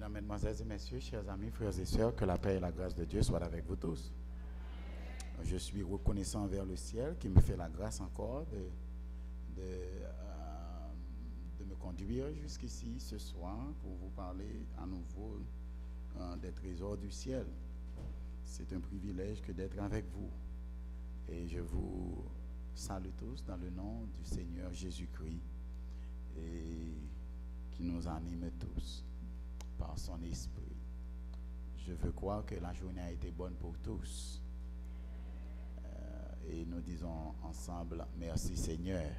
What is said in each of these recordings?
Mesdames, Mesdemoiselles et Messieurs, chers amis, frères et sœurs, que la paix et la grâce de Dieu soient avec vous tous. Je suis reconnaissant envers le ciel qui me fait la grâce encore de me conduire jusqu'ici ce soir pour vous parler à nouveau des trésors du ciel. C'est un privilège que d'être avec vous. Et je vous salue tous dans le nom du Seigneur Jésus-Christ et qui nous anime tous par son esprit. Je veux croire que la journée a été bonne pour tous. Et nous disons ensemble, merci Seigneur.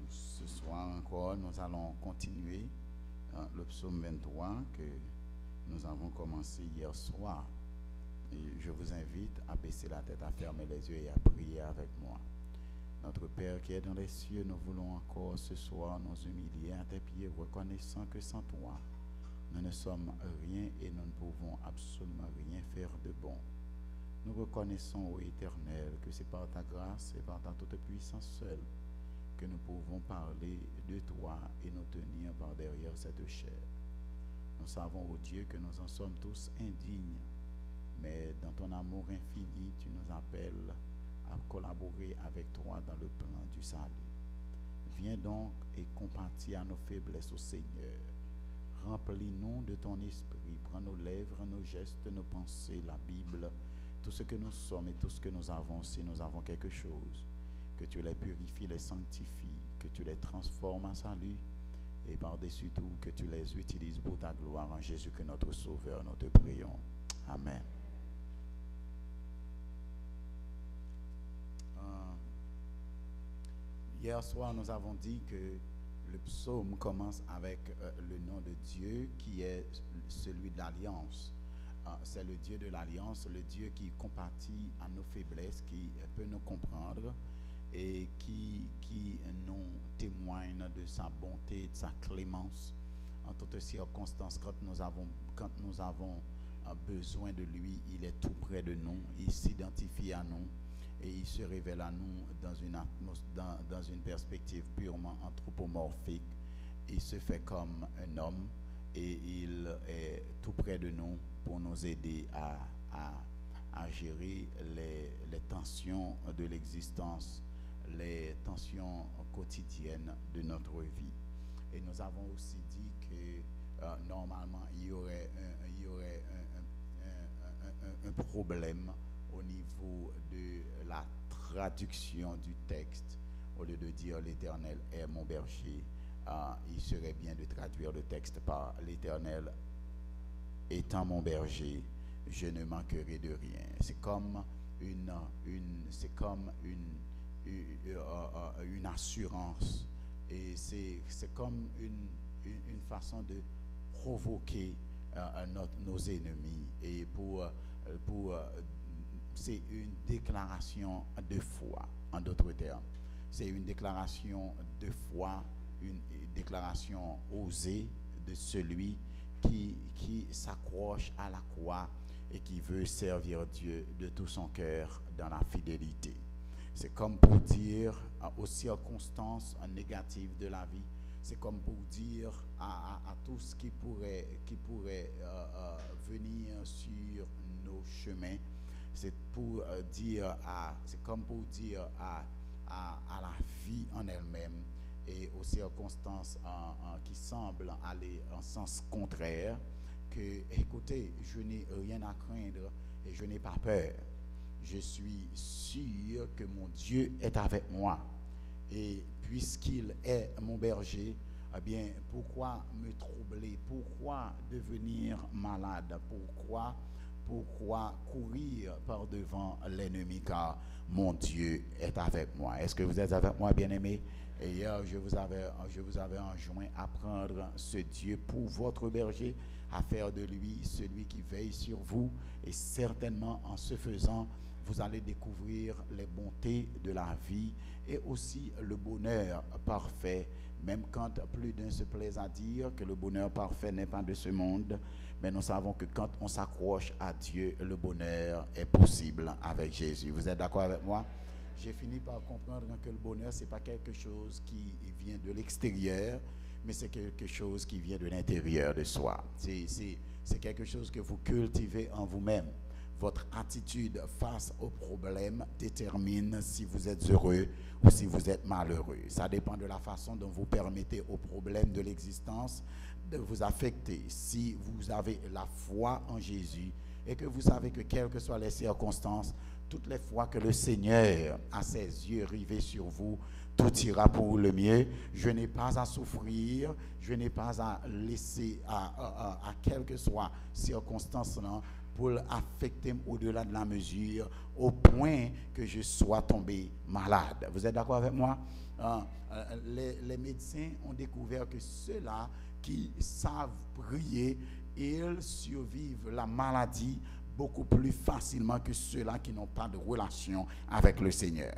Ce soir encore, nous allons continuer le psaume 23 que nous avons commencé hier soir. Et je vous invite à baisser la tête, à fermer les yeux et à prier avec moi. Notre Père qui est dans les cieux, nous voulons encore ce soir nous humilier à tes pieds, reconnaissant que sans toi, nous ne sommes rien et nous ne pouvons absolument rien faire de bon. Nous reconnaissons, ô Éternel, que c'est par ta grâce et par ta toute puissance seule que nous pouvons parler de toi et nous tenir par derrière cette chair. Nous savons, ô Dieu, que nous en sommes tous indignes, mais dans ton amour infini, tu nous appelles à collaborer avec toi dans le plan du salut. Viens donc et compatis à nos faiblesses au Seigneur. Remplis-nous de ton esprit. Prends nos lèvres, nos gestes, nos pensées, la Bible, tout ce que nous sommes et tout ce que nous avons, si nous avons quelque chose, que tu les purifies, les sanctifies, que tu les transformes en salut et par-dessus tout, que tu les utilises pour ta gloire en Jésus que notre Sauveur, nous te prions. Amen. Hier soir, nous avons dit que le psaume commence avec le nom de Dieu qui est celui de l'alliance. C'est le Dieu de l'alliance, le Dieu qui compatit à nos faiblesses, qui peut nous comprendre et qui nous témoigne de sa bonté, de sa clémence en toutes circonstances. Quand nous avons besoin de lui, il est tout près de nous, il s'identifie à nous. Et il se révèle à nous dans une perspective purement anthropomorphique. Il se fait comme un homme et il est tout près de nous pour nous aider à gérer les tensions de l'existence, les tensions quotidiennes de notre vie. Et nous avons aussi dit que normalement il y aurait un problème au niveau de la traduction du texte. Au lieu de dire l'Éternel est mon berger, il serait bien de traduire le texte par l'Éternel étant mon berger, je ne manquerai de rien. C'est comme une assurance et c'est comme une façon de provoquer nos ennemis et c'est une déclaration de foi, en d'autres termes. C'est une déclaration de foi, une déclaration osée de celui qui s'accroche à la croix et qui veut servir Dieu de tout son cœur dans la fidélité. C'est comme pour dire aux circonstances négatives de la vie, c'est comme pour dire à tout ce qui pourrait venir sur nos chemins. C'est comme pour dire à la vie en elle-même et aux circonstances qui semblent aller en sens contraire que, écoutez, je n'ai rien à craindre et je n'ai pas peur. Je suis sûr que mon Dieu est avec moi. Et puisqu'il est mon berger, eh bien, pourquoi me troubler? Pourquoi devenir malade? Pourquoi courir par devant l'ennemi, car mon Dieu est avec moi. Est-ce que vous êtes avec moi, bien-aimés? Et hier, je vous avais enjoint à prendre ce Dieu pour votre berger, à faire de lui celui qui veille sur vous. Et certainement, en ce faisant, vous allez découvrir les bontés de la vie et aussi le bonheur parfait, même quand plus d'un se plaise à dire que le bonheur parfait n'est pas de ce monde. Mais nous savons que quand on s'accroche à Dieu, le bonheur est possible avec Jésus. Vous êtes d'accord avec moi? J'ai fini par comprendre que le bonheur, ce n'est pas quelque chose qui vient de l'extérieur, mais c'est quelque chose qui vient de l'intérieur de soi. C'est quelque chose que vous cultivez en vous-même. Votre attitude face aux problèmes détermine si vous êtes heureux ou si vous êtes malheureux. Ça dépend de la façon dont vous permettez aux problèmes de l'existence de vous affecter. Si vous avez la foi en Jésus et que vous savez que quelles que soient les circonstances, toutes les fois que le Seigneur a ses yeux rivés sur vous, tout ira pour le mieux. Je n'ai pas à souffrir, je n'ai pas à laisser à quelle que soit circonstance pour affecter au-delà de la mesure, au point que je sois tombé malade. Vous êtes d'accord avec moi? Les médecins ont découvert que ceux-là qui savent prier, ils survivent la maladie beaucoup plus facilement que ceux-là qui n'ont pas de relation avec le Seigneur.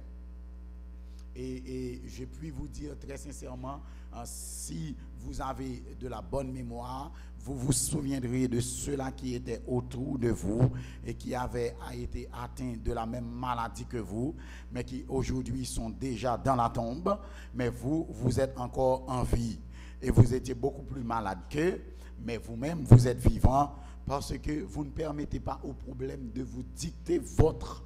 Et je puis vous dire très sincèrement, si vous avez de la bonne mémoire, vous vous souviendrez de ceux-là qui étaient autour de vous et qui avaient été atteints de la même maladie que vous, mais qui aujourd'hui sont déjà dans la tombe, mais vous êtes encore en vie. Et vous étiez beaucoup plus malade qu'eux, mais vous-même, vous êtes vivant parce que vous ne permettez pas au problème de vous dicter votre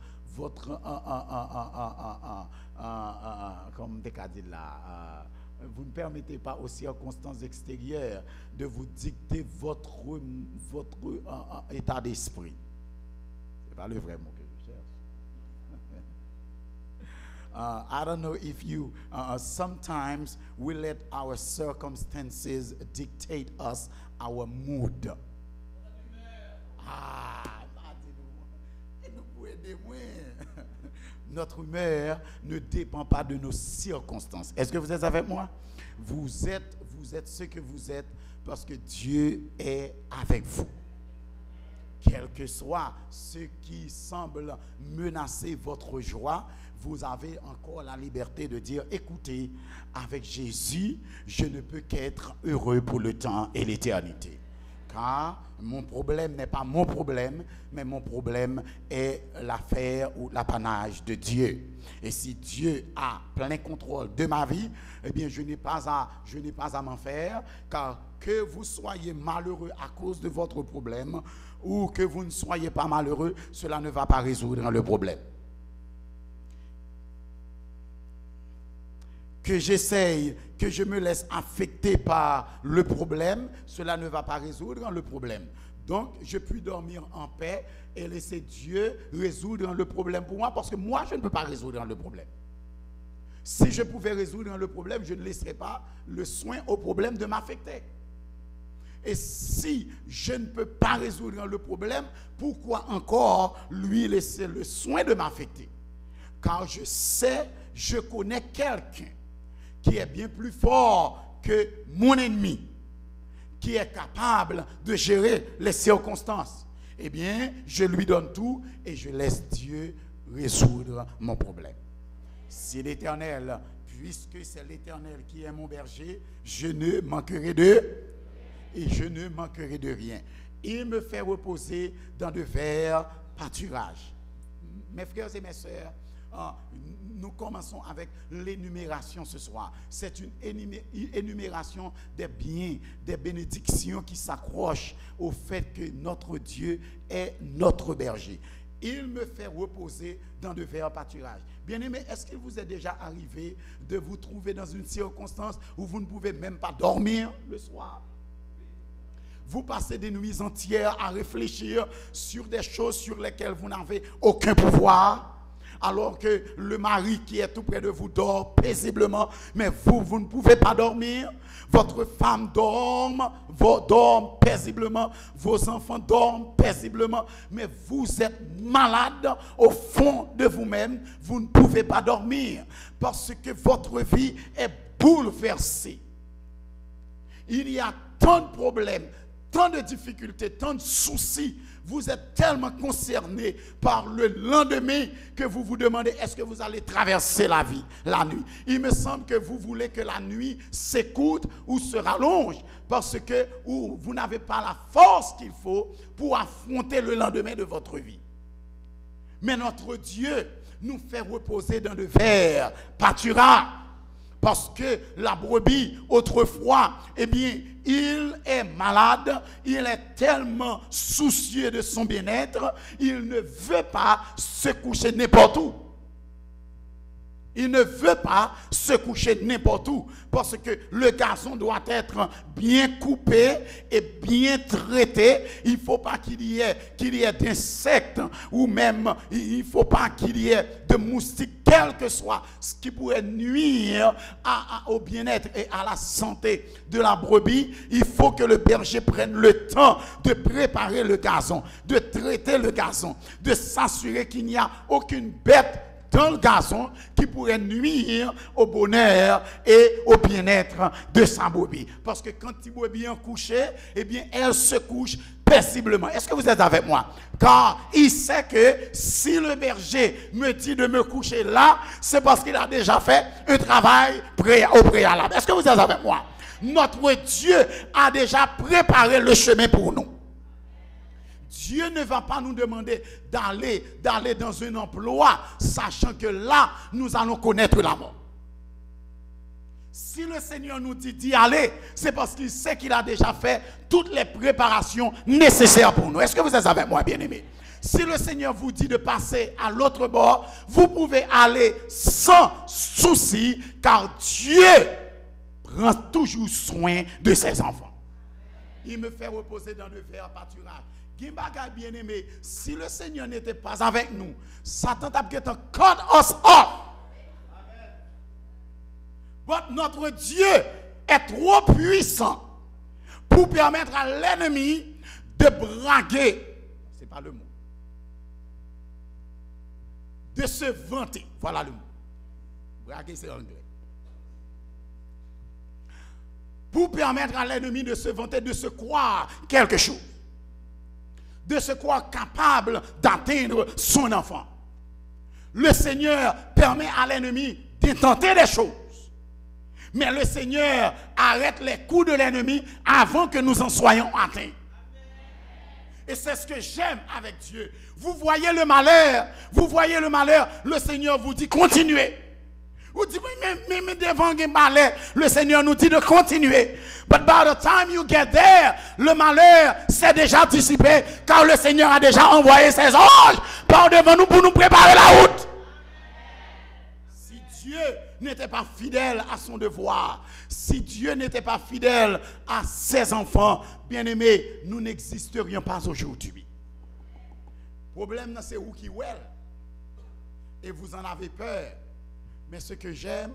comme des cas dit là, vous ne permettez pas aux circonstances extérieures de vous dicter votre état d'esprit. C'est pas le vrai mot que je cherche. I don't know if you sometimes we let our circumstances dictate us our mood. Notre humeur ne dépend pas de nos circonstances. Est-ce que vous êtes avec moi? Vous êtes ce que vous êtes parce que Dieu est avec vous. Quel que soit ce qui semble menacer votre joie, vous avez encore la liberté de dire, écoutez, avec Jésus, je ne peux qu'être heureux pour le temps et l'éternité. Car mon problème n'est pas mon problème, mais mon problème est l'affaire ou l'apanage de Dieu. Et si Dieu a plein contrôle de ma vie, eh bien je n'ai pas à m'en faire, car que vous soyez malheureux à cause de votre problème ou que vous ne soyez pas malheureux, cela ne va pas résoudre le problème. Que j'essaye, que je me laisse affecter par le problème, cela ne va pas résoudre le problème. Donc, je puis dormir en paix et laisser Dieu résoudre le problème pour moi, parce que moi, je ne peux pas résoudre le problème. Si je pouvais résoudre le problème, je ne laisserais pas le soin au problème de m'affecter. Et si je ne peux pas résoudre le problème, pourquoi encore lui laisser le soin de m'affecter? Car je connais quelqu'un qui est bien plus fort que mon ennemi, qui est capable de gérer les circonstances. Eh bien, je lui donne tout et je laisse Dieu résoudre mon problème. C'est l'Éternel, puisque c'est l'Éternel qui est mon berger, je ne manquerai de rien. Il me fait reposer dans de verts pâturages. Mes frères et mes sœurs, nous commençons avec l'énumération ce soir. C'est une énumération des biens, des bénédictions qui s'accrochent au fait que notre Dieu est notre berger. Il me fait reposer dans de verts pâturages. Bien-aimés, est-ce qu'il vous est déjà arrivé de vous trouver dans une circonstance où vous ne pouvez même pas dormir le soir? Vous passez des nuits entières à réfléchir sur des choses sur lesquelles vous n'avez aucun pouvoir, alors que le mari qui est tout près de vous dort paisiblement, mais vous ne pouvez pas dormir. Votre femme dort paisiblement, vos enfants dorment paisiblement, mais vous êtes malade au fond de vous-même, vous ne pouvez pas dormir, parce que votre vie est bouleversée. Il y a tant de problèmes, tant de difficultés, tant de soucis. Vous êtes tellement concerné par le lendemain que vous vous demandez, est-ce que vous allez traverser la nuit? Il me semble que vous voulez que la nuit s'écoute ou se rallonge parce que vous n'avez pas la force qu'il faut pour affronter le lendemain de votre vie. Mais notre Dieu nous fait reposer dans de verts pâturages. Parce que la brebis, autrefois, eh bien, il est malade, il est tellement soucieux de son bien-être, il ne veut pas se coucher n'importe où. Il ne veut pas se coucher n'importe où parce que le gazon doit être bien coupé et bien traité. Il ne faut pas qu'il y ait d'insectes ou même il ne faut pas qu'il y ait de moustiques, quel que soit ce qui pourrait nuire au bien-être et à la santé de la brebis. Il faut que le berger prenne le temps de préparer le gazon, de traiter le gazon, de s'assurer qu'il n'y a aucune bête dans le gazon qui pourrait nuire au bonheur et au bien-être de sa brebis. Parce que quand la brebis est couchée, eh bien, elle se couche paisiblement. Est-ce que vous êtes avec moi? Car il sait que si le berger me dit de me coucher là, c'est parce qu'il a déjà fait un travail au préalable. Est-ce que vous êtes avec moi? Notre Dieu a déjà préparé le chemin pour nous. Dieu ne va pas nous demander d'aller dans un emploi, sachant que là, nous allons connaître la mort. Si le Seigneur nous dit d'y aller, c'est parce qu'il sait qu'il a déjà fait toutes les préparations nécessaires pour nous. Est-ce que vous êtes avec moi, bien-aimés? Si le Seigneur vous dit de passer à l'autre bord, vous pouvez aller sans souci, car Dieu prend toujours soin de ses enfants. Il me fait reposer dans le vert pâturage. Bien aimé, si le Seigneur n'était pas avec nous, Satan t'a cut us off. But notre Dieu est trop puissant pour permettre à l'ennemi de braguer. C'est pas le mot. De se vanter. Voilà le mot. Braguer, c'est anglais. Pour permettre à l'ennemi de se vanter, de se croire quelque chose. De se croire capable d'atteindre son enfant. Le Seigneur permet à l'ennemi d'intenter des choses. Mais le Seigneur arrête les coups de l'ennemi avant que nous en soyons atteints. Et c'est ce que j'aime avec Dieu. Vous voyez le malheur, le Seigneur vous dit continuez. Vous dites, mais devant le malheur, le Seigneur nous dit de continuer. But by the time you get there, le malheur s'est déjà dissipé, car le Seigneur a déjà envoyé ses anges par devant nous pour nous préparer la route. Si Dieu n'était pas fidèle à son devoir, si Dieu n'était pas fidèle à ses enfants, bien-aimés, nous n'existerions pas aujourd'hui. Le problème, c'est où qui est. Et vous en avez peur. Mais ce que j'aime,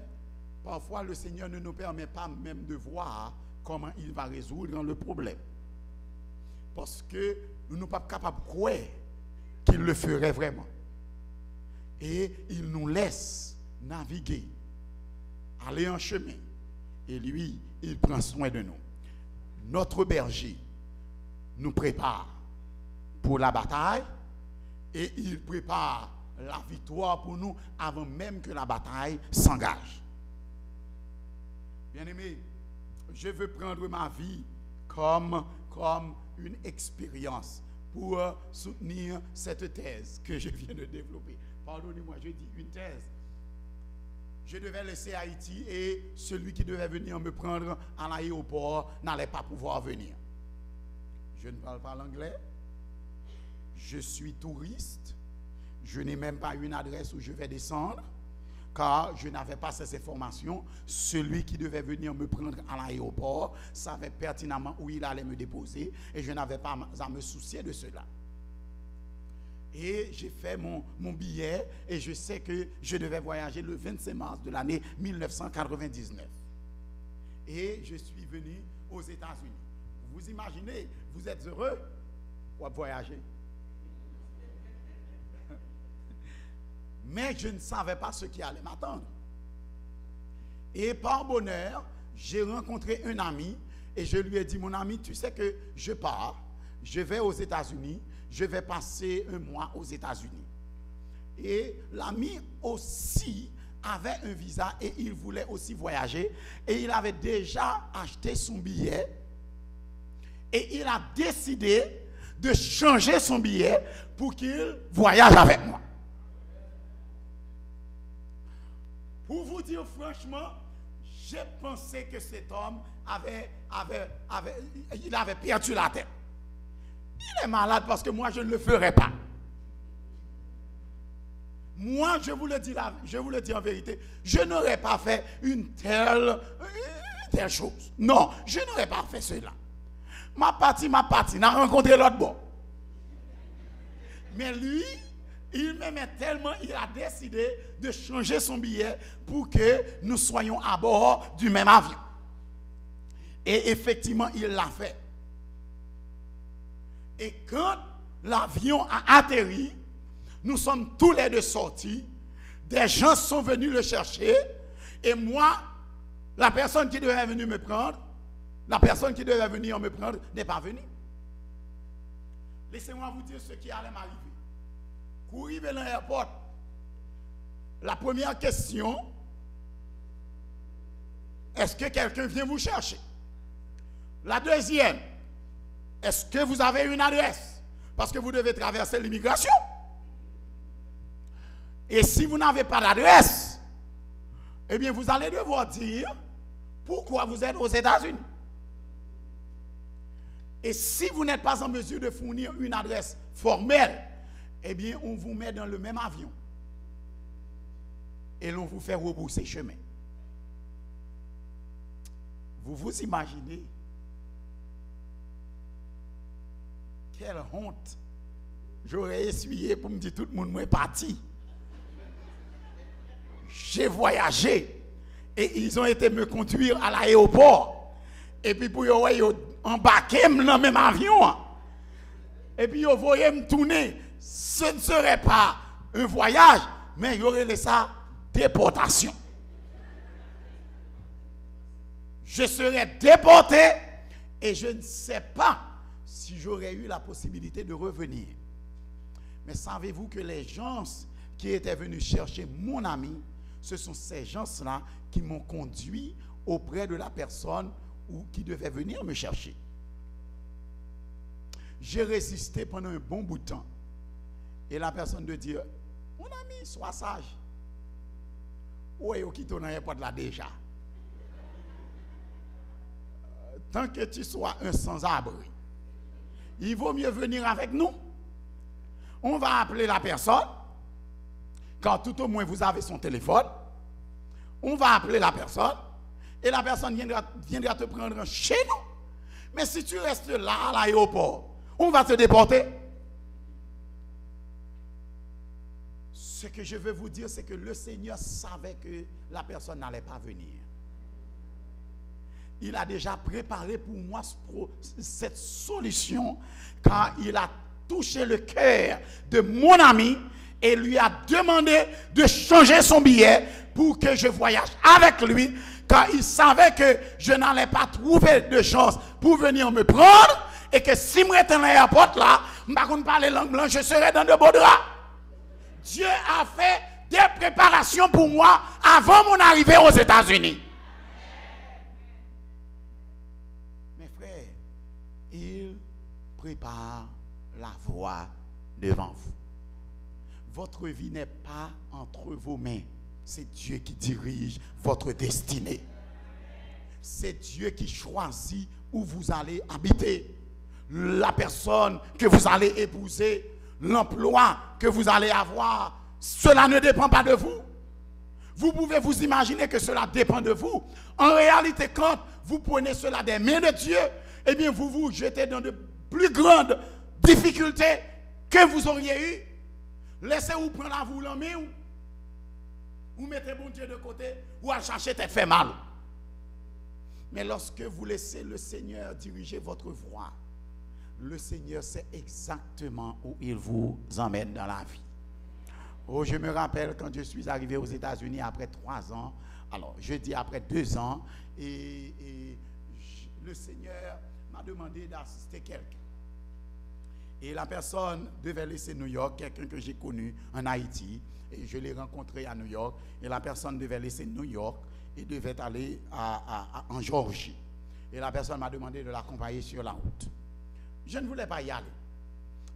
parfois le Seigneur ne nous permet pas même de voir comment il va résoudre le problème. Parce que nous ne sommes pas capables de croire qu'il le ferait vraiment. Et il nous laisse naviguer, aller en chemin. Et lui, il prend soin de nous. Notre berger nous prépare pour la bataille et il prépare la victoire pour nous avant même que la bataille s'engage. Bien-aimé, je veux prendre ma vie comme une expérience pour soutenir cette thèse que je viens de développer. Pardonnez-moi, je dis une thèse. Je devais laisser Haïti et celui qui devait venir me prendre à l'aéroport n'allait pas pouvoir venir. Je ne parle pas l'anglais. Je suis touriste. Je n'ai même pas une adresse où je vais descendre, car je n'avais pas ces informations. Celui qui devait venir me prendre à l'aéroport savait pertinemment où il allait me déposer, et je n'avais pas à me soucier de cela. Et j'ai fait mon billet, et je sais que je devais voyager le 25 mars de l'année 1999. Et je suis venu aux États-Unis. Vous imaginez, vous êtes heureux pour voyager? Mais je ne savais pas ce qui allait m'attendre. Et par bonheur, j'ai rencontré un ami et je lui ai dit, mon ami, tu sais que je pars, je vais aux États-Unis, je vais passer un mois aux États-Unis. Et l'ami aussi avait un visa et il voulait aussi voyager. Et il avait déjà acheté son billet et il a décidé de changer son billet pour qu'il voyage avec moi. Pour vous dire franchement, j'ai pensé que cet homme avait perdu la tête. Il est malade parce que moi, je ne le ferai pas. Moi, je vous le dis en vérité, je n'aurais pas fait une telle chose. Non, je n'aurais pas fait cela. Ma partie, n'a rencontré l'autre bon. Mais lui, il m'aimait tellement, il a décidé de changer son billet pour que nous soyons à bord du même avion. Et effectivement, il l'a fait. Et quand l'avion a atterri, nous sommes tous les deux sortis. Des gens sont venus le chercher. Et moi, la personne qui devait venir me prendre, n'est pas venue. Laissez-moi vous dire ce qui allait m'arriver. Pour arriver dans l'aéroport, la première question, est-ce que quelqu'un vient vous chercher? La deuxième, est-ce que vous avez une adresse? Parce que vous devez traverser l'immigration. Et si vous n'avez pas d'adresse, eh bien vous allez devoir dire pourquoi vous êtes aux États-Unis. Et si vous n'êtes pas en mesure de fournir une adresse formelle, eh bien on vous met dans le même avion. Et l'on vous fait rebourser chemin. Vous vous imaginez quelle honte j'aurais essuyé pour me dire tout le monde est parti. J'ai voyagé et ils ont été me conduire à l'aéroport. Et puis pour embarquer dans le même avion. Et puis ils voyaient me tourner. Ce ne serait pas un voyage, mais il y aurait ça déportation. Je serais déporté et je ne sais pas si j'aurais eu la possibilité de revenir. Mais savez-vous que les gens qui étaient venus chercher mon ami, ce sont ces gens-là qui m'ont conduit auprès de la personne qui devait venir me chercher. J'ai résisté pendant un bon bout de temps. Et la personne de dire, mon ami, sois sage. Oui, qui t'en a pas de là déjà. Tant que tu sois un sans-abri, il vaut mieux venir avec nous. On va appeler la personne. Quand tout au moins vous avez son téléphone, on va appeler la personne et la personne viendra te prendre chez nous. Mais si tu restes là à l'aéroport, on va te déporter. Ce que je veux vous dire, c'est que le Seigneur savait que la personne n'allait pas venir. Il a déjà préparé pour moi cette solution quand il a touché le cœur de mon ami et lui a demandé de changer son billet pour que je voyage avec lui, car il savait que je n'allais pas trouver de chance pour venir me prendre et que si je étais dans l'aéroport là, je ne parle pas langue blanche, je serais dans de beaux draps. Dieu a fait des préparations pour moi avant mon arrivée aux États-Unis. Mes frères, il prépare la voie devant vous. Votre vie n'est pas entre vos mains. C'est Dieu qui dirige votre destinée. C'est Dieu qui choisit où vous allez habiter. La personne que vous allez épouser, l'emploi que vous allez avoir, cela ne dépend pas de vous. Vous pouvez vous imaginer que cela dépend de vous. En réalité, quand vous prenez cela des mains de Dieu, eh bien vous vous jetez dans de plus grandes difficultés que vous auriez eues. Laissez-vous prendre la vous en main ou mettez bon Dieu de côté ou à chercher tête fait mal. Mais lorsque vous laissez le Seigneur diriger votre voie, le Seigneur sait exactement où il vous emmène dans la vie. Oh, je me rappelle quand je suis arrivé aux États-Unis après 3 ans, alors je dis après 2 ans, et le Seigneur m'a demandé d'assister quelqu'un. Et la personne devait laisser New York, quelqu'un que j'ai connu en Haïti, et je l'ai rencontré à New York, et la personne devait laisser New York et devait aller en Géorgie. Et la personne m'a demandé de l'accompagner sur la route. Je ne voulais pas y aller.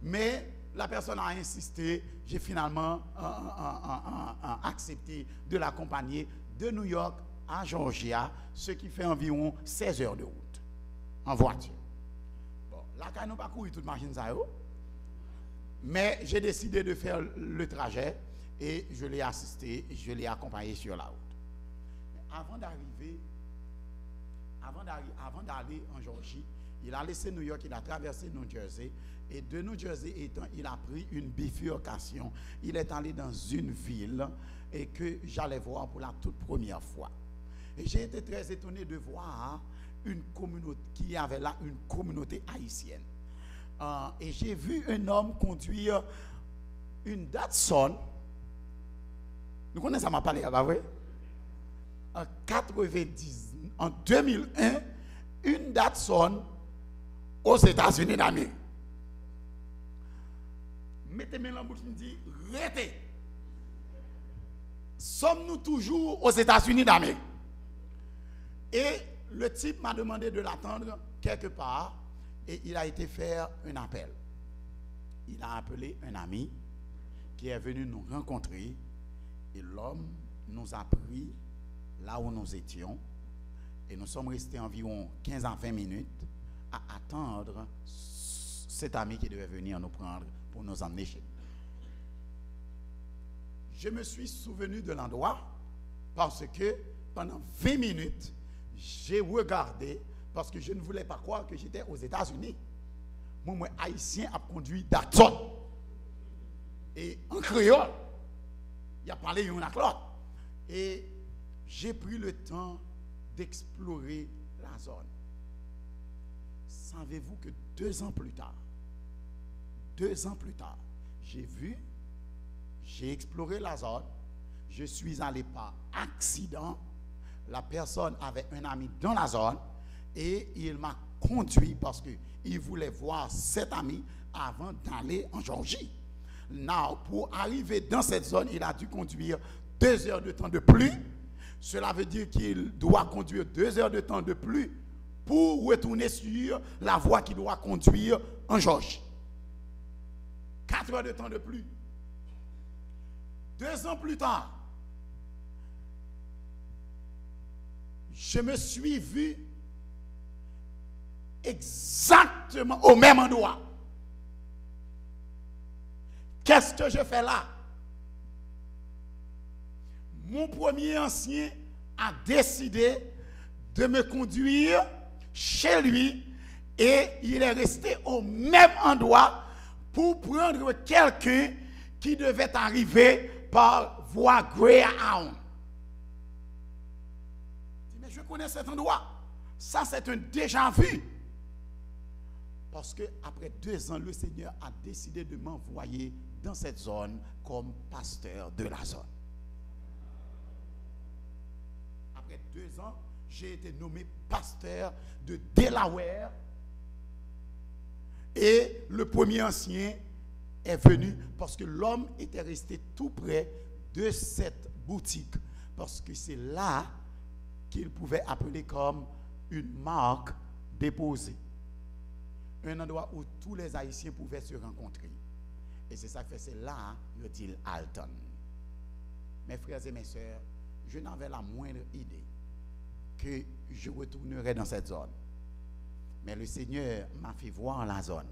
Mais la personne a insisté, j'ai finalement accepté de l'accompagner de New York à Georgia, ce qui fait environ 16 heures de route en voiture. Bon, là, quand nous pas courir toute machine ça, mais j'ai décidé de faire le trajet et je l'ai assisté, je l'ai accompagné sur la route. Mais avant d'aller en Georgie, il a laissé New York, il a traversé New Jersey, et de New Jersey étant, il a pris une bifurcation. Il est allé dans une ville et que j'allais voir pour la toute première fois. Et j'ai été très étonné de voir une communauté, qu'il y avait là une communauté haïtienne. Et j'ai vu un homme conduire une Datsun. Nous connaissons, ça m'a parlé, pas vrai? En 2001, une Datsun aux États-Unis d'Amérique. Mettez-moi dans la bouche, me dit, restez. Sommes-nous toujours aux États-Unis d'Amérique? Et le type m'a demandé de l'attendre quelque part et il a été faire un appel. Il a appelé un ami qui est venu nous rencontrer et l'homme nous a pris là où nous étions et nous sommes restés environ 15 à 20 minutes à attendre cet ami qui devait venir nous prendre pour nous emmener chez nous. Je me suis souvenu de l'endroit parce que pendant 20 minutes, j'ai regardé parce que je ne voulais pas croire que j'étais aux États-Unis. Moi, haïtien, a conduit Datsun. Et en créole, il a parlé une à l'autre. Et j'ai pris le temps d'explorer la zone. Savez-vous que 2 ans plus tard, j'ai exploré la zone, je suis allé par accident, la personne avait un ami dans la zone et il m'a conduit parce qu'il voulait voir cet ami avant d'aller en Georgie. Now, pour arriver dans cette zone, il a dû conduire 2 heures de temps de plus. Cela veut dire qu'il doit conduire 2 heures de temps de plus pour retourner sur la voie qu'il doit conduire en Georgie. 4 heures de temps de plus. 2 ans plus tard, je me suis vu exactement au même endroit. Qu'est-ce que je fais là? Mon premier ancien a décidé de me conduire chez lui et il est resté au même endroit pour prendre quelqu'un qui devait arriver par voie Greyhound. Mais je connais cet endroit. Ça, c'est un déjà-vu. Parce que après 2 ans, le Seigneur a décidé de m'envoyer dans cette zone comme pasteur de la zone. Après 2 ans, j'ai été nommé pasteur de Delaware. Et le premier ancien est venu parce que l'homme était resté tout près de cette boutique. Parce que c'est là qu'il pouvait appeler comme une marque déposée. Un endroit où tous les Haïtiens pouvaient se rencontrer. Et c'est ça que c'est là, je dis Alton. Mes frères et mes sœurs, je n'avais la moindre idée que je retournerais dans cette zone. Mais le Seigneur m'a fait voir la zone.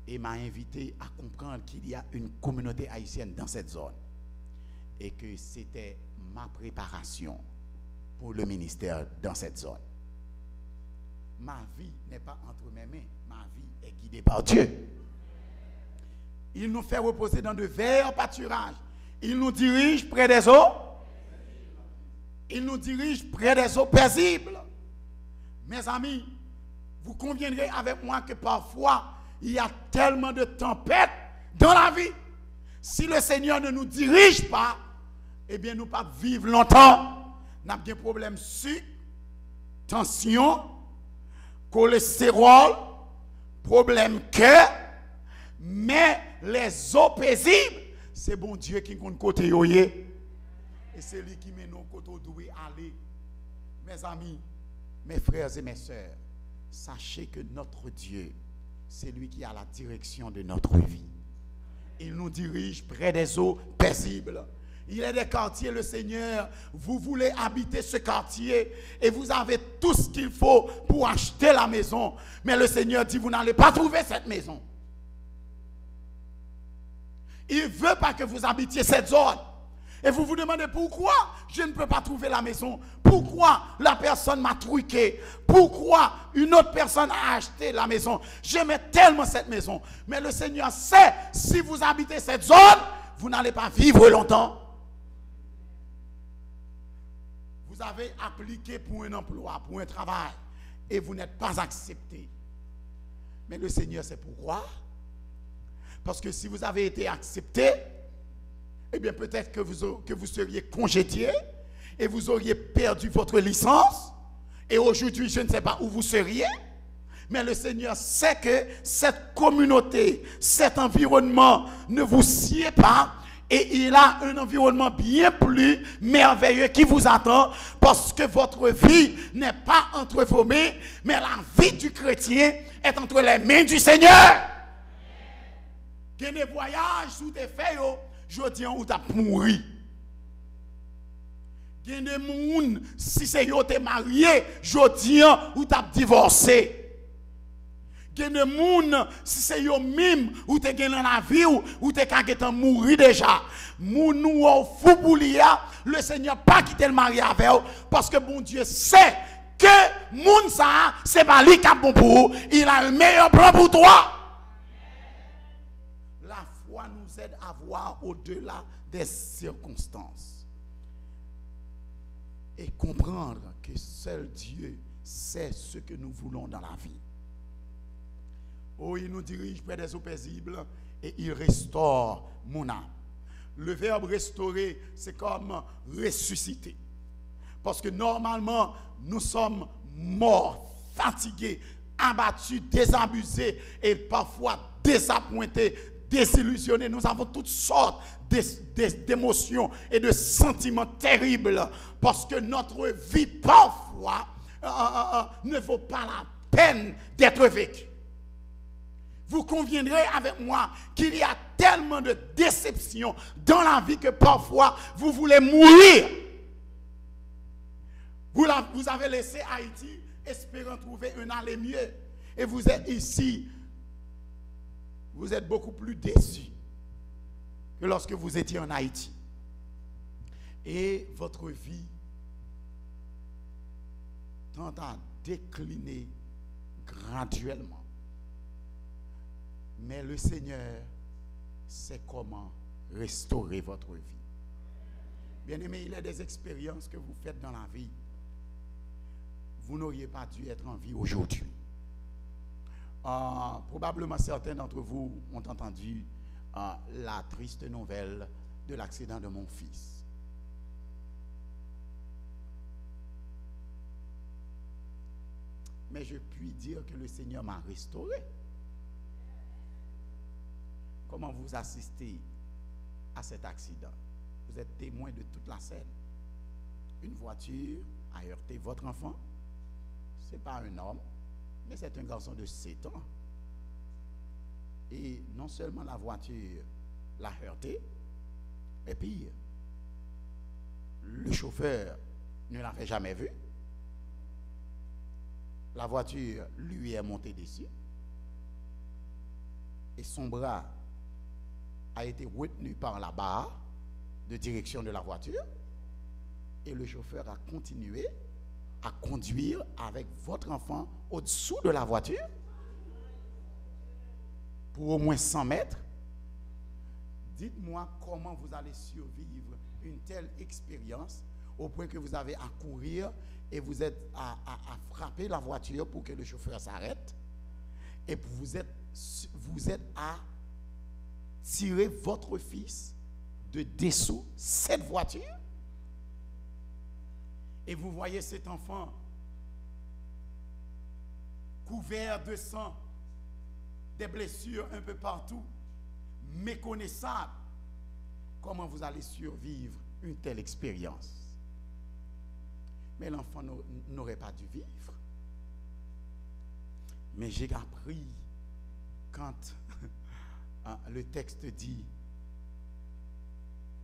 Et m'a invité à comprendre qu'il y a une communauté haïtienne dans cette zone. Et que c'était ma préparation pour le ministère dans cette zone. Ma vie n'est pas entre mes mains. Ma vie est guidée par Dieu. Il nous fait reposer dans de verts pâturages. Il nous dirige près des eaux. Il nous dirige près des eaux paisibles. Mes amis, vous conviendrez avec moi que parfois, il y a tellement de tempêtes dans la vie. Si le Seigneur ne nous dirige pas, eh bien, nous ne pouvons pas vivre longtemps. Nous avons des problèmes sucre, tension, cholestérol, problème cœur. Mais les eaux paisibles, c'est bon Dieu qui compte côté yoye. Et c'est lui qui mène nos côtés d'où aller. Mes amis, mes frères et mes sœurs, sachez que notre Dieu, c'est lui qui a la direction de notre vie. Il nous dirige près des eaux paisibles. Il y a des quartiers, le Seigneur, vous voulez habiter ce quartier et vous avez tout ce qu'il faut pour acheter la maison. Mais le Seigneur dit, vous n'allez pas trouver cette maison. Il ne veut pas que vous habitiez cette zone. Et vous vous demandez pourquoi je ne peux pas trouver la maison. Pourquoi la personne m'a truqué. Pourquoi une autre personne a acheté la maison. J'aimais tellement cette maison. Mais le Seigneur sait, si vous habitez cette zone, vous n'allez pas vivre longtemps. Vous avez appliqué pour un emploi, pour un travail, et vous n'êtes pas accepté. Mais le Seigneur sait pourquoi. Parce que si vous avez été accepté, eh bien peut-être que vous seriez congédié et vous auriez perdu votre licence. Et aujourd'hui, je ne sais pas où vous seriez. Mais le Seigneur sait que cette communauté, cet environnement ne vous sied pas. Et il a un environnement bien plus merveilleux qui vous attend parce que votre vie n'est pas entre vos mains, mais la vie du chrétien est entre les mains du Seigneur. Il y a des voyages où tu fait, je dis où tu as mouru. Il y a des gens, si c'est yo t'es marié, je dis où tu as divorcé. Il y a des gens, si c'est yo même, où tu es dans la vie, où tu es mouru déjà. Moun ou fou boulia, le Seigneur pas quitter le mari avec vous, parce que bon Dieu sait que moun ça, c'est pas lui qui a bon pour vous, il a un meilleur plan pour toi. La foi nous aide à voir au-delà des circonstances et comprendre que seul Dieu sait ce que nous voulons dans la vie. Oh, il nous dirige près des eaux paisibles et il restaure mon âme. Le verbe restaurer, c'est comme ressusciter. Parce que normalement, nous sommes morts, fatigués, abattus, désabusés et parfois désappointés, désillusionnés. Nous avons toutes sortes d'émotions et de sentiments terribles parce que notre vie parfois ne vaut pas la peine d'être vécue. Vous conviendrez avec moi qu'il y a tellement de déceptions dans la vie que parfois vous voulez mourir. Vous avez laissé Haïti espérant trouver un aller mieux. Et vous êtes ici, vous êtes beaucoup plus déçus que lorsque vous étiez en Haïti. Et votre vie tend à décliner graduellement. Mais le Seigneur sait comment restaurer votre vie. Bien-aimés, il y a des expériences que vous faites dans la vie. Vous n'auriez pas dû être en vie aujourd'hui. Probablement certains d'entre vous ont entendu la triste nouvelle de l'accident de mon fils. Mais je puis dire que le Seigneur m'a restauré. Comment vous assistez à cet accident? Vous êtes témoin de toute la scène. Une voiture a heurté votre enfant. Ce n'est pas un homme, mais c'est un garçon de 7 ans. Et non seulement la voiture l'a heurté, mais pire, le chauffeur ne l'avait jamais vu. La voiture lui est montée dessus. Et son bras a été retenu par la barre de direction de la voiture et le chauffeur a continué à conduire avec votre enfant au-dessous de la voiture pour au moins 100 mètres. Dites-moi comment vous allez survivre une telle expérience au point que vous avez à courir et vous êtes à frapper la voiture pour que le chauffeur s'arrête et vous êtes à tirer votre fils de dessous cette voiture et vous voyez cet enfant couvert de sang, des blessures un peu partout, méconnaissable. Comment vous allez survivre une telle expérience? Mais l'enfant n'aurait pas dû vivre. Mais j'ai appris quand le texte dit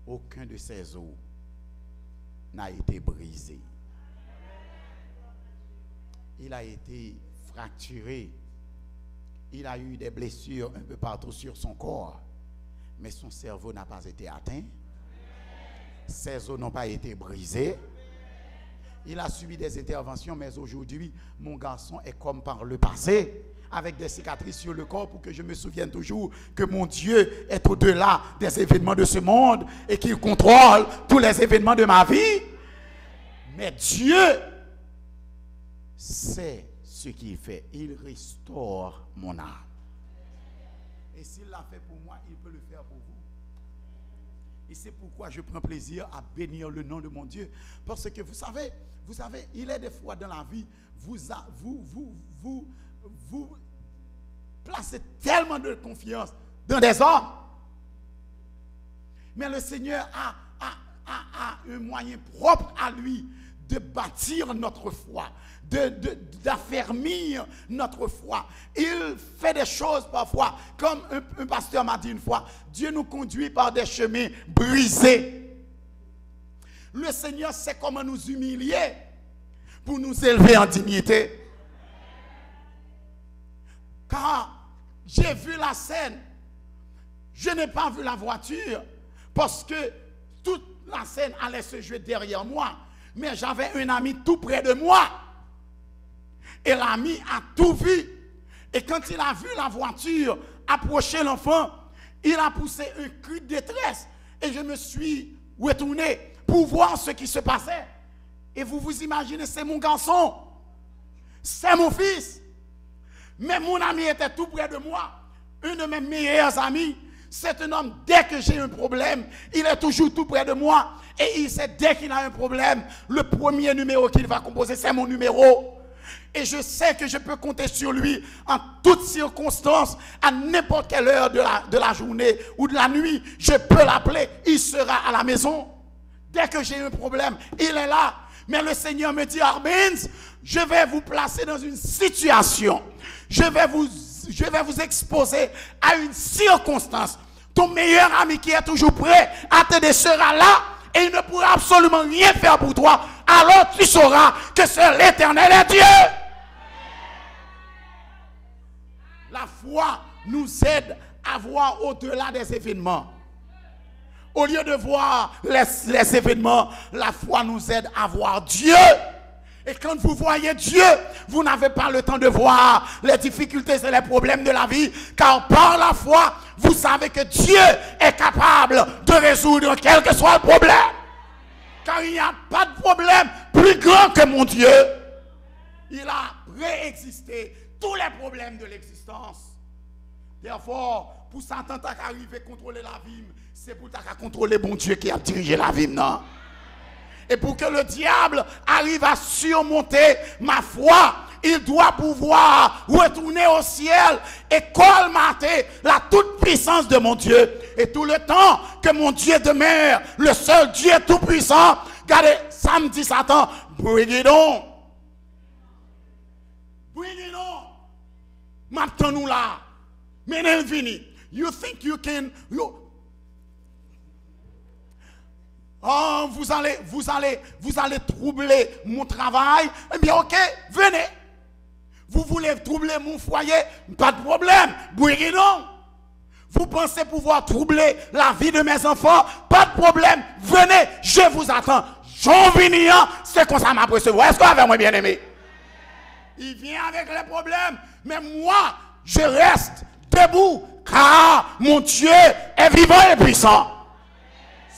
aucun de ses os n'a été brisé. Il a été fracturé. Il a eu des blessures un peu partout sur son corps. Mais son cerveau n'a pas été atteint. Ses os n'ont pas été brisés. Il a subi des interventions, mais aujourd'hui, mon garçon est comme par le passé, avec des cicatrices sur le corps, pour que je me souvienne toujours que mon Dieu est au-delà des événements de ce monde et qu'il contrôle tous les événements de ma vie. Mais Dieu sait ce qu'il fait. Il restaure mon âme. Et s'il l'a fait pour moi, il peut le faire pour vous. Et c'est pourquoi je prends plaisir à bénir le nom de mon Dieu. Parce que vous savez, il est des fois dans la vie, vous placez tellement de confiance dans des hommes. Mais le Seigneur a un moyen propre à lui de bâtir notre foi, d'affermir notre foi. Il fait des choses parfois, comme un pasteur m'a dit une fois, Dieu nous conduit par des chemins brisés. Le Seigneur sait comment nous humilier pour nous élever en dignité. Car j'ai vu la scène, je n'ai pas vu la voiture, parce que toute la scène allait se jouer derrière moi. Mais j'avais un ami tout près de moi. Et l'ami a tout vu. Et quand il a vu la voiture approcher l'enfant, il a poussé un cri de détresse. Et je me suis retourné pour voir ce qui se passait. Et vous vous imaginez, c'est mon garçon. C'est mon fils. Mais mon ami était tout près de moi. Un de mes meilleurs amis. C'est un homme, dès que j'ai un problème, il est toujours tout près de moi. Et il sait, dès qu'il a un problème, le premier numéro qu'il va composer, c'est mon numéro. Et je sais que je peux compter sur lui en toutes circonstances, à n'importe quelle heure de la journée ou de la nuit. Je peux l'appeler, il sera à la maison. Dès que j'ai un problème, il est là. Mais le Seigneur me dit, Arbins, je vais vous placer dans une situation. Je vais vous exposer à une circonstance. Ton meilleur ami qui est toujours prêt à t'aider sera là et il ne pourra absolument rien faire pour toi. Alors tu sauras que seul l'Éternel est Dieu. La foi nous aide à voir au-delà des événements. Au lieu de voir les événements, la foi nous aide à voir Dieu. Et quand vous voyez Dieu, vous n'avez pas le temps de voir les difficultés et les problèmes de la vie. Car par la foi, vous savez que Dieu est capable de résoudre quel que soit le problème. Car il n'y a pas de problème plus grand que mon Dieu. Il a préexisté tous les problèmes de l'existence. Therefore, pour Satan arriver à contrôler la vie, c'est pour contrôler bon Dieu qui a dirigé la vie, non? Et pour que le diable arrive à surmonter ma foi, il doit pouvoir retourner au ciel et colmater la toute-puissance de mon Dieu. Et tout le temps que mon Dieu demeure, le seul Dieu tout-puissant, regardez, samedi Satan, bring it on. Bring it on. Maintenant nous là. Mais l'infini. You think you can... Oh, vous allez troubler mon travail. Eh bien, ok, venez. Vous voulez troubler mon foyer, pas de problème. Bring it on. Vous pensez pouvoir troubler la vie de mes enfants, pas de problème. Venez, je vous attends. Jean Vinian, c'est comme ça m'a recevoir. Est-ce que vous avez moi bien aimé? Il vient avec les problèmes, mais moi, je reste debout, car mon Dieu est vivant et puissant.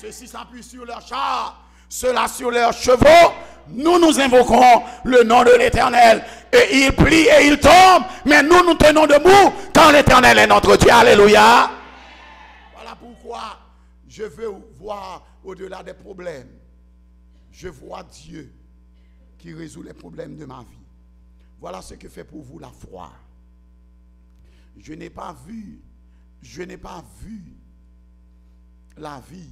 Ceux-ci s'appuient sur leurs chars, ceux-là sur leurs chevaux. Nous invoquons le nom de l'Éternel. Et il plie et il tombe. Mais nous tenons debout quand l'Éternel est notre Dieu. Alléluia. Voilà pourquoi je veux voir au-delà des problèmes. Je vois Dieu qui résout les problèmes de ma vie. Voilà ce que fait pour vous la foi. Je n'ai pas vu la vie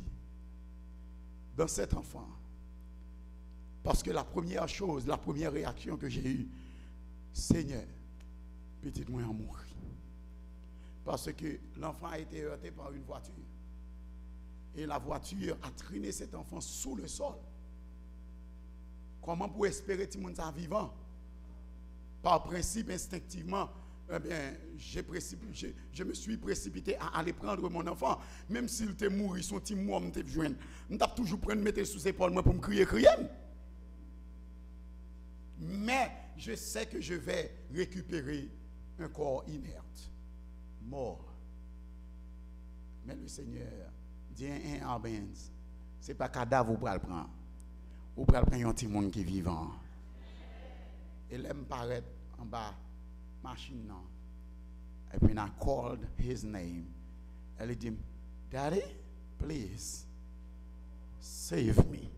dans cet enfant. Parce que la première chose, la première réaction que j'ai eue, Seigneur, petit moi en mourir. Parce que l'enfant a été heurté par une voiture. Et la voiture a traîné cet enfant sous le sol. Comment pour espérer que tout le monde soit vivant? Par principe, instinctivement, eh bien, je me suis précipité à aller prendre mon enfant. Même s'il était mort, son petit mort me joindre. Je vais toujours prendre, mettre sous ses épaules pour me crier. Mais je sais que je vais récupérer un corps inerte, mort. Mais le Seigneur dit un Benz, ce n'est pas cadavre vous pouvez le prendre. Vous pouvez le prendre un petit monde qui est vivant. Et là, me paraît en bas, machine. And when I called his name, elle dit, Daddy, please, save me.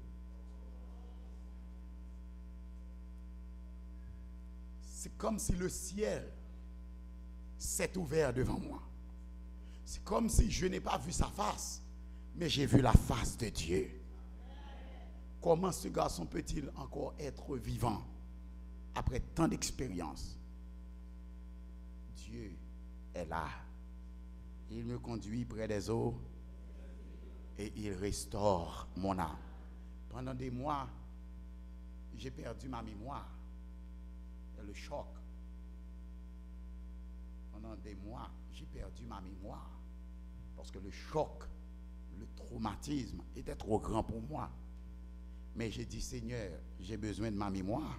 C'est comme si le ciel s'est ouvert devant moi. C'est comme si je n'ai pas vu sa face, mais j'ai vu la face de Dieu. Comment ce garçon peut-il encore être vivant après tant d'expérience? Dieu est là. Il me conduit près des eaux et il restaure mon âme. Pendant des mois, j'ai perdu ma mémoire. Le choc. Pendant des mois, j'ai perdu ma mémoire. Parce que le choc, le traumatisme était trop grand pour moi. Mais j'ai dit, Seigneur, j'ai besoin de ma mémoire.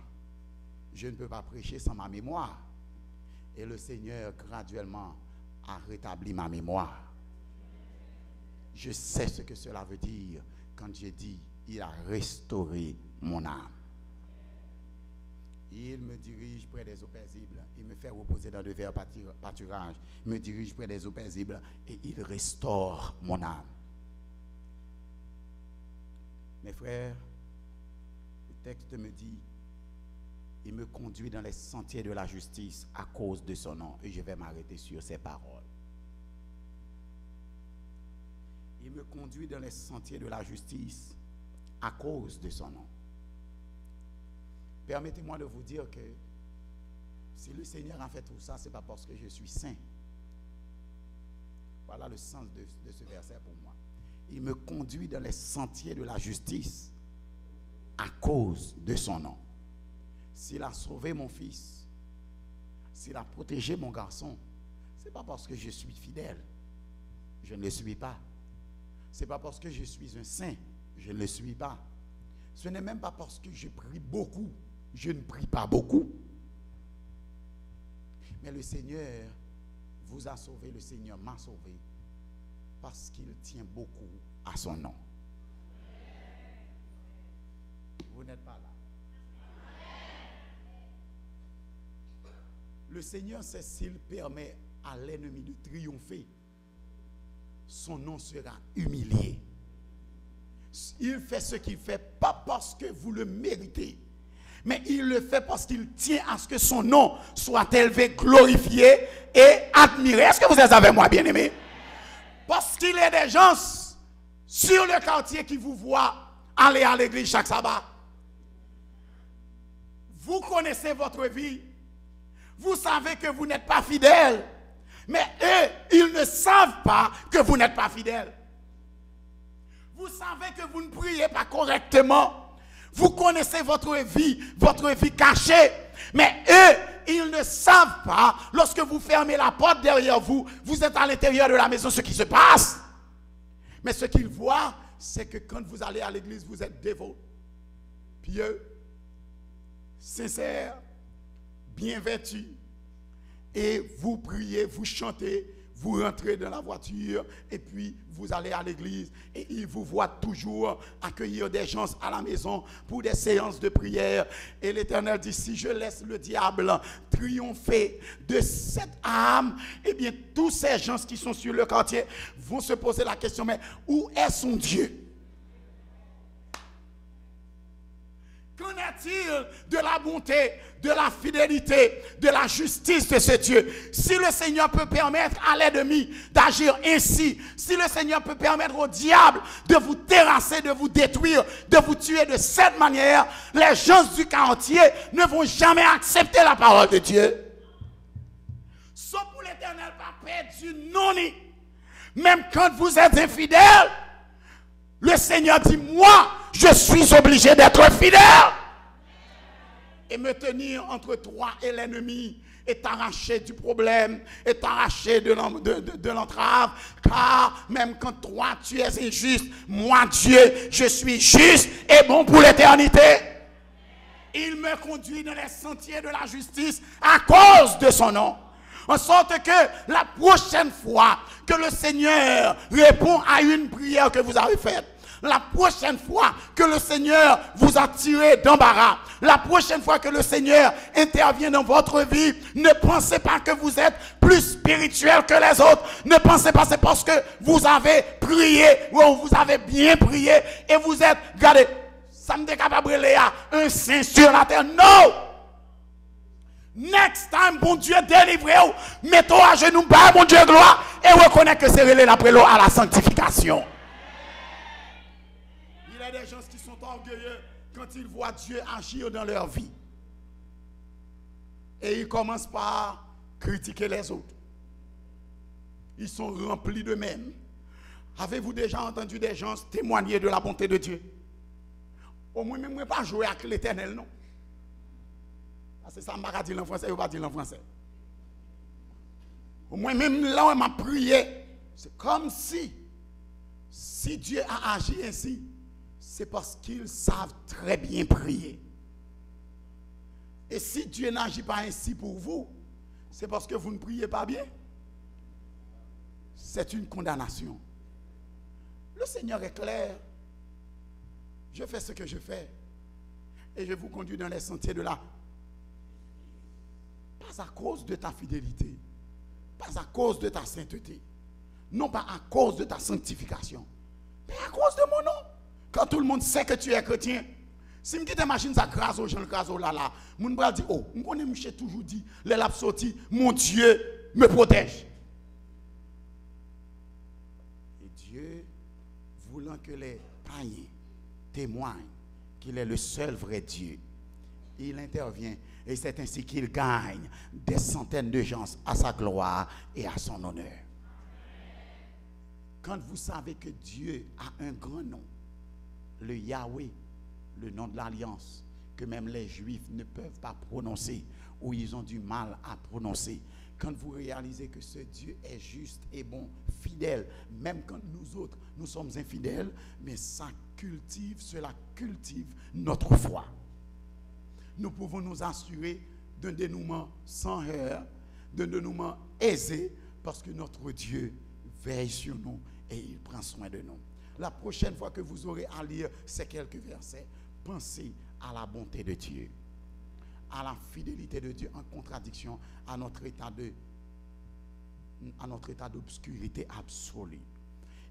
Je ne peux pas prêcher sans ma mémoire. Et le Seigneur, graduellement, a rétabli ma mémoire. Je sais ce que cela veut dire quand j'ai dit, il a restauré mon âme. Il me dirige près des eaux paisibles. Il me fait reposer dans de verts pâturages. Il me dirige près des eaux paisibles et il restaure mon âme. Mes frères, le texte me dit, il me conduit dans les sentiers de la justice à cause de son nom. Et je vais m'arrêter sur ces paroles. Il me conduit dans les sentiers de la justice à cause de son nom. Permettez-moi de vous dire que si le Seigneur a fait tout ça, ce n'est pas parce que je suis saint. Voilà le sens de ce verset pour moi. Il me conduit dans les sentiers de la justice à cause de son nom. S'il a sauvé mon fils, s'il a protégé mon garçon, ce n'est pas parce que je suis fidèle. Je ne le suis pas. Ce n'est pas parce que je suis un saint. Je ne le suis pas. Ce n'est même pas parce que je prie beaucoup. Je ne prie pas beaucoup. Mais le Seigneur vous a sauvé, le Seigneur m'a sauvé parce qu'il tient beaucoup à son nom. Vous n'êtes pas là. Le Seigneur sait s'il permet à l'ennemi de triompher, son nom sera humilié. Il fait ce qu'il fait pas parce que vous le méritez, mais il le fait parce qu'il tient à ce que son nom soit élevé, glorifié et admiré. Est-ce que vous êtes avec moi, bien-aimés? Parce qu'il y a des gens sur le quartier qui vous voient aller à l'église chaque sabbat. Vous connaissez votre vie. Vous savez que vous n'êtes pas fidèle. Mais eux, ils ne savent pas que vous n'êtes pas fidèle. Vous savez que vous ne priez pas correctement. Vous connaissez votre vie cachée. Mais eux, ils ne savent pas, lorsque vous fermez la porte derrière vous, vous êtes à l'intérieur de la maison, ce qui se passe. Mais ce qu'ils voient, c'est que quand vous allez à l'église, vous êtes dévot, pieux, sincère, bien vêtu. Et vous priez, vous chantez, vous rentrez dans la voiture et puis vous allez à l'église et ils vous voient toujours accueillir des gens à la maison pour des séances de prière. Et l'Éternel dit, si je laisse le diable triompher de cette âme, eh bien tous ces gens qui sont sur le quartier vont se poser la question, mais où est son Dieu? Qu'en est-il de la bonté, de la fidélité, de la justice de ce Dieu? Si le Seigneur peut permettre à l'ennemi d'agir ainsi, si le Seigneur peut permettre au diable de vous terrasser, de vous détruire, de vous tuer de cette manière, les gens du quartier ne vont jamais accepter la parole de Dieu. Sauf pour l'Éternel, pas perdu non. Même quand vous êtes infidèle, le Seigneur dit, moi, je suis obligé d'être fidèle et me tenir entre toi et l'ennemi et t'arracher du problème et t'arracher de l'entrave, car même quand toi tu es injuste, moi Dieu, je suis juste et bon pour l'éternité. Il me conduit dans les sentiers de la justice à cause de son nom. En sorte que la prochaine fois que le Seigneur répond à une prière que vous avez faite, la prochaine fois que le Seigneur vous a tiré d'embarras, la prochaine fois que le Seigneur intervient dans votre vie, ne pensez pas que vous êtes plus spirituel que les autres. Ne pensez pas c'est parce que vous avez prié ou vous avez bien prié et vous êtes, regardez, ça me capable un saint sur la terre. Non! Next time, bon Dieu, délivrez-vous, mettez-vous à genoux, bah, mon Dieu, gloire, et reconnaissez que c'est relé l'après l'eau à la sanctification. Il y a des gens qui sont orgueilleux quand ils voient Dieu agir dans leur vie. Et ils commencent par critiquer les autres. Ils sont remplis d'eux-mêmes. Avez-vous déjà entendu des gens témoigner de la bonté de Dieu? Au moins, même pas jouer avec l'Éternel, non. C'est ça, je ne vais pas dire en français, je ne vais pas dire en français. Au moins, même là où on m'a prié, c'est comme si Dieu a agi ainsi, c'est parce qu'ils savent très bien prier. Et si Dieu n'agit pas ainsi pour vous, c'est parce que vous ne priez pas bien. C'est une condamnation. Le Seigneur est clair. Je fais ce que je fais. Et je vous conduis dans les sentiers de la... Pas à cause de ta fidélité, pas à cause de ta sainteté, non pas à cause de ta sanctification, mais à cause de mon nom. Quand tout le monde sait que tu es chrétien, si je quitte machine, ça crase au gens, crase au là, mon bras dit, oh, je connais Michel toujours dit, les laps sortis, mon Dieu me protège. Et Dieu, voulant que les païens témoignent qu'il est le seul vrai Dieu, il intervient. Et c'est ainsi qu'il gagne des centaines de gens à sa gloire et à son honneur. Quand vous savez que Dieu a un grand nom, le Yahweh, le nom de l'alliance, que même les Juifs ne peuvent pas prononcer ou ils ont du mal à prononcer. Quand vous réalisez que ce Dieu est juste et bon, fidèle, même quand nous autres, nous sommes infidèles, mais cela cultive notre foi. Nous pouvons nous assurer d'un dénouement sans heurts, d'un dénouement aisé, parce que notre Dieu veille sur nous et il prend soin de nous. La prochaine fois que vous aurez à lire ces quelques versets, pensez à la bonté de Dieu, à la fidélité de Dieu en contradiction à notre état d'obscurité absolue.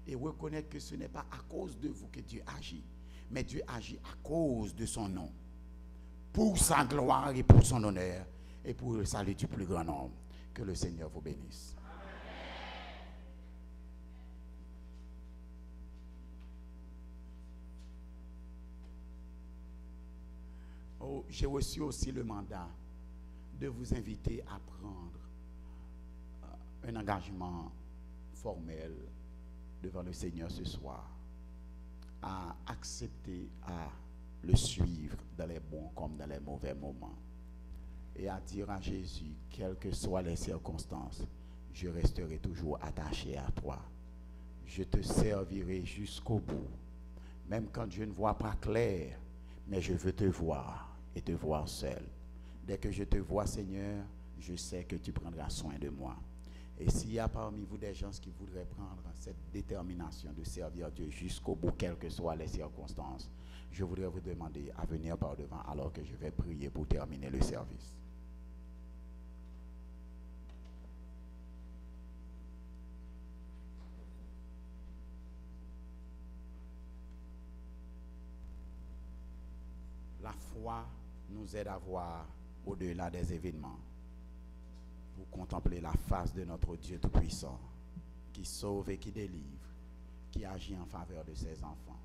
Et reconnaître que ce n'est pas à cause de vous que Dieu agit, mais Dieu agit à cause de son nom, pour sa gloire et pour son honneur et pour le salut du plus grand nombre. Que le Seigneur vous bénisse. Oh, j'ai reçu aussi le mandat de vous inviter à prendre un engagement formel devant le Seigneur ce soir, à accepter, à le suivre dans les bons comme dans les mauvais moments, et à dire à Jésus, quelles que soient les circonstances, je resterai toujours attaché à toi. Je te servirai jusqu'au bout, même quand je ne vois pas clair, mais je veux te voir et te voir seul. Dès que je te vois, Seigneur, je sais que tu prendras soin de moi. Et s'il y a parmi vous des gens qui voudraient prendre cette détermination de servir Dieu jusqu'au bout, quelles que soient les circonstances, je voudrais vous demander à venir par devant alors que je vais prier pour terminer le service. La foi nous aide à voir au-delà des événements, pour contempler la face de notre Dieu Tout-Puissant, qui sauve et qui délivre, qui agit en faveur de ses enfants.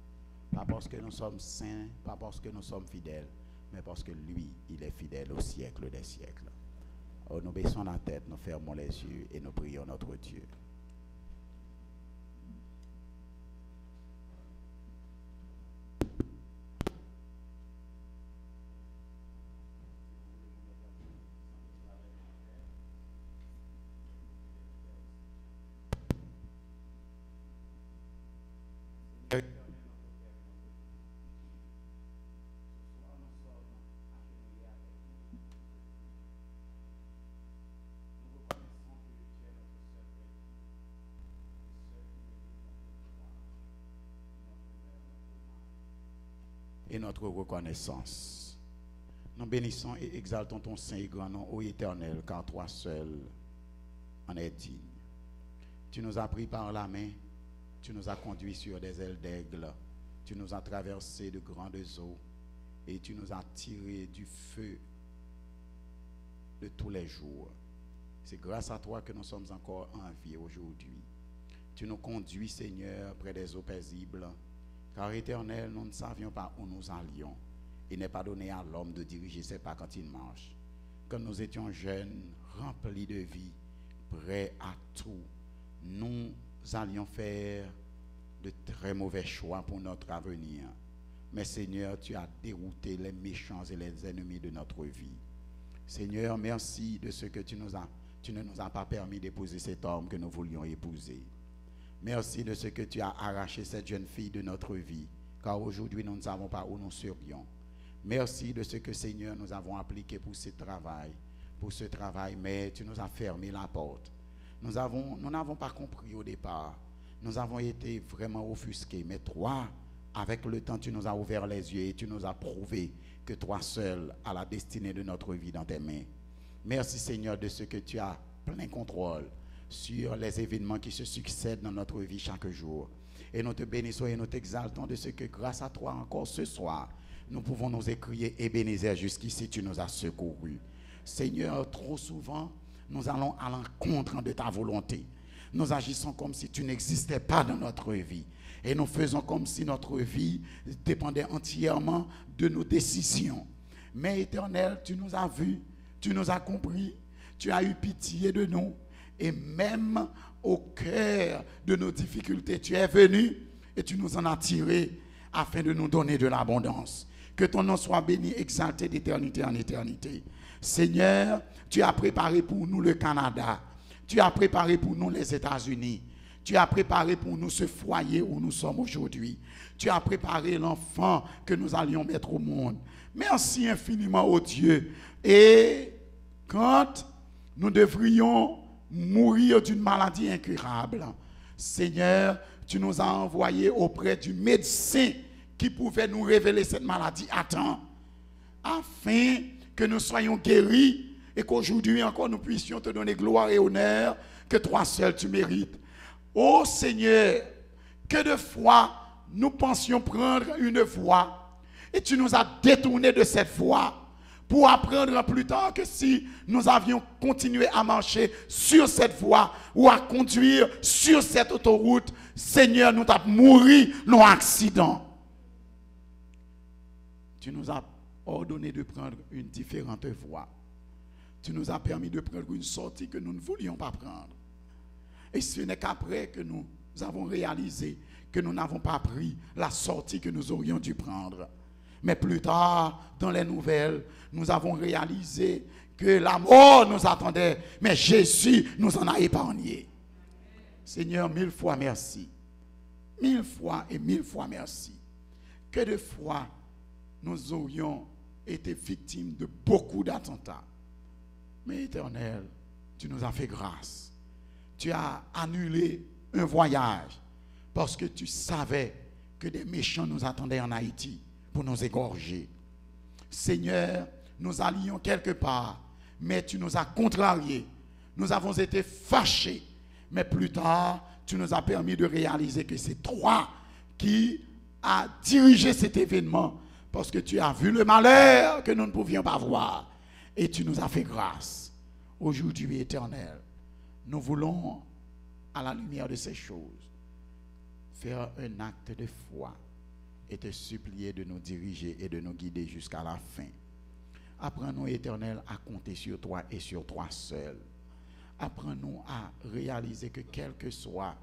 Pas parce que nous sommes saints, pas parce que nous sommes fidèles, mais parce que lui, il est fidèle au siècle des siècles. Oh, nous baissons la tête, nous fermons les yeux et nous prions notre Dieu. Et notre reconnaissance. Nous bénissons et exaltons ton saint et grand nom, ô Éternel, car toi seul en es digne. Tu nous as pris par la main, tu nous as conduits sur des ailes d'aigle, tu nous as traversé de grandes eaux et tu nous as tirés du feu de tous les jours. C'est grâce à toi que nous sommes encore en vie aujourd'hui. Tu nous conduis, Seigneur, près des eaux paisibles, car Éternel, nous ne savions pas où nous allions. Il n'est pas donné à l'homme de diriger ses pas quand il marche. Quand nous étions jeunes, remplis de vie, prêts à tout, nous allions faire de très mauvais choix pour notre avenir. Mais Seigneur, tu as dérouté les méchants et les ennemis de notre vie. Seigneur, merci de ce que tu ne nous as pas permis d'épouser cet homme que nous voulions épouser. Merci de ce que tu as arraché cette jeune fille de notre vie, car aujourd'hui nous ne savons pas où nous serions. Merci de ce que, Seigneur, nous avons appliqué pour ce travail, mais tu nous as fermé la porte. Nous n'avons pas compris au départ. Nous avons été vraiment offusqués, mais toi, avec le temps, tu nous as ouvert les yeux et tu nous as prouvé que toi seul as la destinée de notre vie dans tes mains. Merci, Seigneur, de ce que tu as plein contrôle sur les événements qui se succèdent dans notre vie chaque jour. Et nous te bénissons et nous t'exaltons de ce que grâce à toi encore ce soir, nous pouvons nous écrier Ebenezer, jusqu'ici tu nous as secourus. Seigneur, trop souvent, nous allons à l'encontre de ta volonté. Nous agissons comme si tu n'existais pas dans notre vie. Et nous faisons comme si notre vie dépendait entièrement de nos décisions. Mais Éternel, tu nous as vus, tu nous as compris, tu as eu pitié de nous. Et même au cœur de nos difficultés, tu es venu et tu nous en as tirés afin de nous donner de l'abondance. Que ton nom soit béni, exalté d'éternité en éternité. Seigneur, tu as préparé pour nous le Canada. Tu as préparé pour nous les États-Unis. Tu as préparé pour nous ce foyer où nous sommes aujourd'hui. Tu as préparé l'enfant que nous allions mettre au monde. Merci infiniment, ô Dieu. Et quand nous devrions mourir d'une maladie incurable, Seigneur, tu nous as envoyés auprès du médecin qui pouvait nous révéler cette maladie à temps, afin que nous soyons guéris et qu'aujourd'hui encore nous puissions te donner gloire et honneur que toi seul tu mérites. Ô Seigneur, que de fois nous pensions prendre une voie et tu nous as détournés de cette voie pour apprendre plus tard que si nous avions continué à marcher sur cette voie ou à conduire sur cette autoroute, Seigneur, nous avons mouru dans l'accident. Tu nous as ordonné de prendre une différente voie. Tu nous as permis de prendre une sortie que nous ne voulions pas prendre. Et ce n'est qu'après que nous avons réalisé que nous n'avons pas pris la sortie que nous aurions dû prendre. Mais plus tard, dans les nouvelles, nous avons réalisé que la mort nous attendait, mais Jésus nous en a épargnés. Seigneur, 1000 fois merci. 1000 fois et 1000 fois merci. Que de fois nous aurions été victimes de beaucoup d'attentats. Mais Éternel, tu nous as fait grâce. Tu as annulé un voyage parce que tu savais que des méchants nous attendaient en Haïti pour nous égorger. Seigneur, nous allions quelque part, mais tu nous as contrariés. Nous avons été fâchés, mais plus tard, tu nous as permis de réaliser que c'est toi qui as dirigé cet événement parce que tu as vu le malheur que nous ne pouvions pas voir et tu nous as fait grâce. Aujourd'hui, Éternel, nous voulons, à la lumière de ces choses, faire un acte de foi et te supplier de nous diriger et de nous guider jusqu'à la fin. Apprends-nous, Éternel, à compter sur toi et sur toi seul. Apprends-nous à réaliser que quels que soient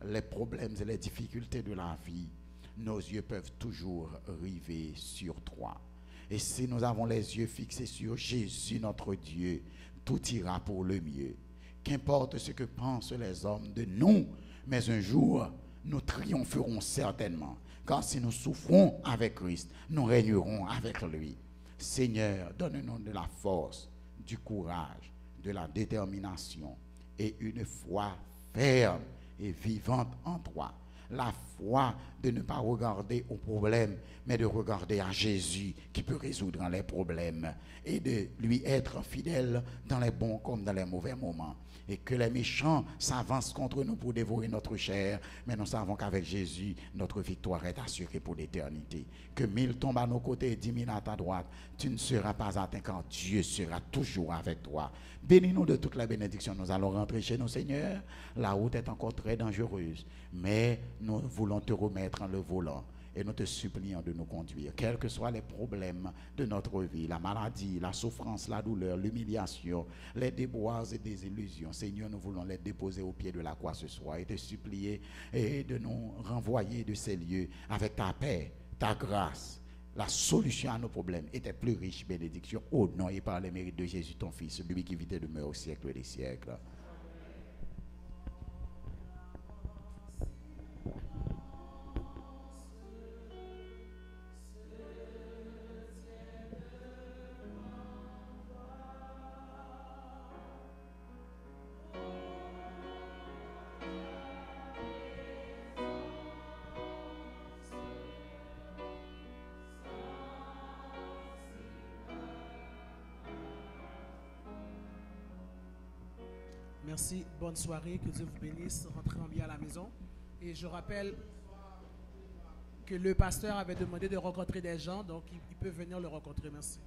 les problèmes et les difficultés de la vie, nos yeux peuvent toujours river sur toi. Et si nous avons les yeux fixés sur Jésus, notre Dieu, tout ira pour le mieux. Qu'importe ce que pensent les hommes de nous, mais un jour, nous triompherons certainement. Car si nous souffrons avec Christ, nous régnerons avec lui. Seigneur, donne-nous de la force, du courage, de la détermination et une foi ferme et vivante en toi. La foi de ne pas regarder aux problèmes, mais de regarder à Jésus qui peut résoudre les problèmes et de lui être fidèle dans les bons comme dans les mauvais moments. Et que les méchants s'avancent contre nous pour dévorer notre chair, mais nous savons qu'avec Jésus, notre victoire est assurée pour l'éternité. Que 1000 tombent à nos côtés et 10 000 à ta droite, tu ne seras pas atteint car Dieu sera toujours avec toi. Bénis-nous de toutes les bénédictions. Nous allons rentrer chez nos seigneurs. La route est encore très dangereuse, mais nous voulons te remettre en le volant. Et nous te supplions de nous conduire, quels que soient les problèmes de notre vie, la maladie, la souffrance, la douleur, l'humiliation, les déboires et des illusions. Seigneur, nous voulons les déposer au pied de la croix ce soir et te supplier et de nous renvoyer de ces lieux avec ta paix, ta grâce, la solution à nos problèmes et tes plus riches bénédictions au nom et par les mérites de Jésus, ton Fils, lui qui vit et demeure au siècle des siècles. Merci, bonne soirée, que Dieu vous bénisse, rentrez en bien à la maison. Et je rappelle que le pasteur avait demandé de rencontrer des gens, donc il peut venir le rencontrer. Merci.